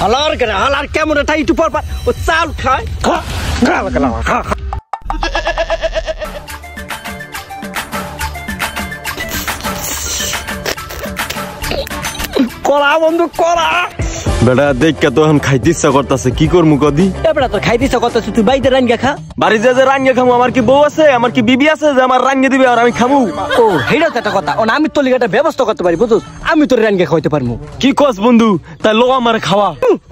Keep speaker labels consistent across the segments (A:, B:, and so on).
A: হালার করে হালার কেমন এটা একটু পর পর ও চাল খায় খা খা খা কলা বন্ধু কলা
B: বেটা দেখকে তো এখন খাইতে ইচ্ছা করতেছে কি করবো কদি
A: বেটা তোর খাইতে ইচ্ছা করতেছে তুই বাইরে রান্না খা
B: বাড়ি যে রান্না খামু আমার কি বউ আছে আমার কি বিবি আছে যে আমার রান্না দিবে আর আমি খামু
A: ও হেডা তো একটা কথা আমি তোর লিগাটা ব্যবস্থা করতে পারি বুঝছ আমি তোর রান্না খাওয়াইতে পারবো
B: কি কস বন্ধু তাই লো আমার খাওয়া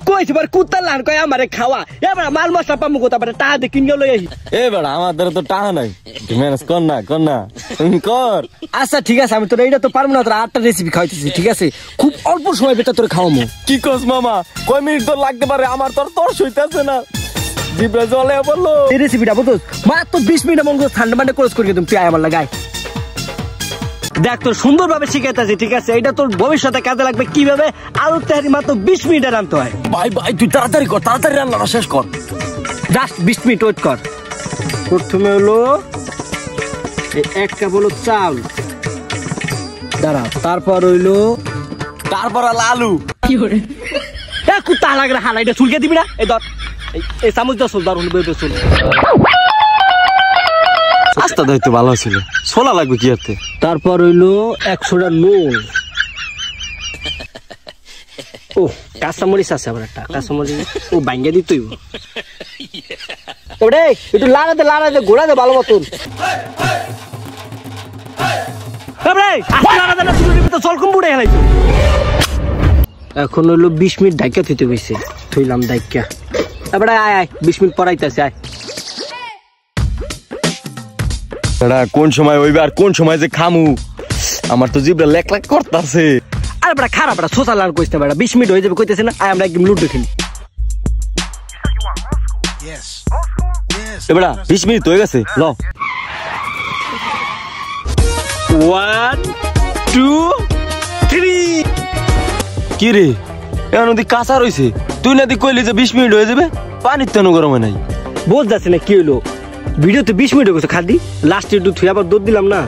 A: কইছি বার কুত্তা লান কই আমারে খাওয়া এবার মাল মশলা পামু কোথা পারে টাকা দিয়ে কিনে লই আই
B: এ বেটা আমার দ্বারা তো টাকা নাই ম্যানেজ কর না কর
A: আচ্ছা ঠিক আছে আমি তোর এইটা তো পারবো না তোর আটটা রেসিপি খাওয়াইতেছি ঠিক আছে খুব অল্প সময় ভিতর তোর খাওয়ামু
B: কি কস মামা কয় মিনিট তো লাগতে পারে আমার তোর সইতেছে না জিব্রা জলে বললো
A: এই রেসিপিটা বুঝছ মাত্র 20 মিনিট মন ঠান্ডা মান্ডা ক্রস করে তুমি তুই আমার লাগাই দেখ তোর সুন্দরভাবে শিখাইতেছি ঠিক আছে এটা তোর ভবিষ্যতে কাজে লাগবে কিভাবে আলু তেহারি মাত্র 20 মিনিটে রান্নতে হয়
B: ভাই তুই তাড়াতাড়ি কর তাড়াতাড়ি রান্নাটা শেষ কর
A: জাস্ট 20 মিনিট ওয়েট কর প্রথমে হলো এক কাপ হলো চাল দাঁড়া তারপর হইলো
B: আলু
A: কি করে কুত্তা লাগলে হালাইটা চুলকে দিবি না এই ধর এই চামচ দা সোলদার হলো বেবে চল
B: আস্তা দায়িত্ব ভালো ছিল ছোলা লাগবে কি আরতে
A: তারপর হইলো 100টা নুন ও কাঁচামরিচ আছে আবার একটা কাঁচামরিচ ও ভাঙ্গা দিতেই ওরে একটু লাড়াতে ঘোরা দে ভালো মতন এখন হইলো 20 মিনিট ঢাকা থইতে হইছে থইলাম ঢাকা এবারে আয় 20 মিনিট পরাইতেছে আয়
B: কোন সময় হইবে আর কোন সময় যে খামু আমার তো জিব্রা লেক করতেছে
A: আরে বড় খারাপ বড় সোশ্যাল আর কইতে বড় 20 মিনিট হয়ে যাবে কইতেছে না আয় আমরা একদম লুডো খেলি
B: এবড়া 20 মিনিট হয়ে গেছে ল
A: 1 2 3
B: কি রে এখন ওদি কাঁচা রইছে তুই না দি কইলি যে 20 মিনিট হয়ে যাবে পানির তেন গরমে নাই
A: বুঝ যাচ্ছে না কি হইলো ভিডিওতে 20 মিনিট হয়ে গেছে খাদি লাস্টে একটু থুই আবার দুধ দিলাম না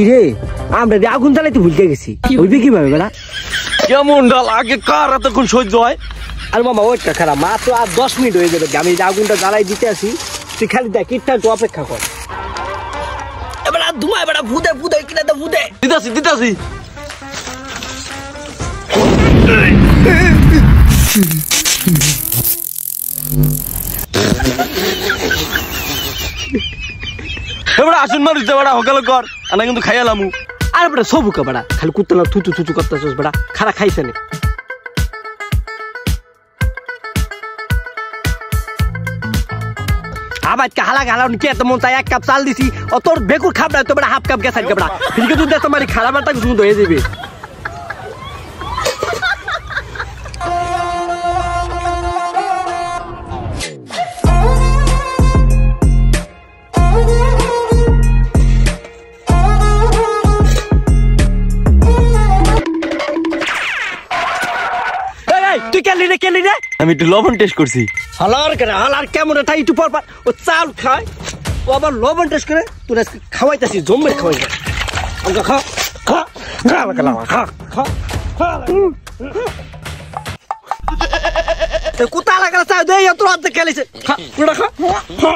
A: ইরে আমরা যে আগুন জ্বালাইতে ভুলতে গেছি হইবে কিভাবে বেড়া
B: কেমন ডাল আগে কার এতক্ষণ সহ্য হয়
A: আর মামা ওইটা খারাপ মাত্র আর 10 মিনিট হয়ে যাবে আমি যে আগুনটা জ্বালাই দিতে আসি তুই খালি দেখ কিটটা একটু অপেক্ষা কর এবার ধুমা এবার ভুদে কিনা তো ভুদে
B: দিতাছি এবার আসুন মানুষ দেবাড়া হকাল কর আনা কিন্তু খাইয়ালামু
A: আরে বড় সবুকা বড় খালি কুত্তলা থুতু করতেছস বড় খারা খাইছে না আবার কালা কি এত মন চাই 1 কাপ চাল দিছি ও তোর বেকুর খাব না তো বড় হাফ কাপ গেছাই বড় ঠিক আছে তুই তোমার খারাপ একটা সুন্দর হয়ে যাবে কেলি রে
B: আমি একটু লবণ টেস্ট করছি
A: হালার কেমন এটা একটু পর পর ও চাল খায় ও আবার লবণ টেস্ট করে তোর আজকে খাওয়াইতাছি জম্মের খাওয়াই খা খা খা খা কুতা লাগা চাই দে তোর হাতে খেলিছে খা পুরা খা খা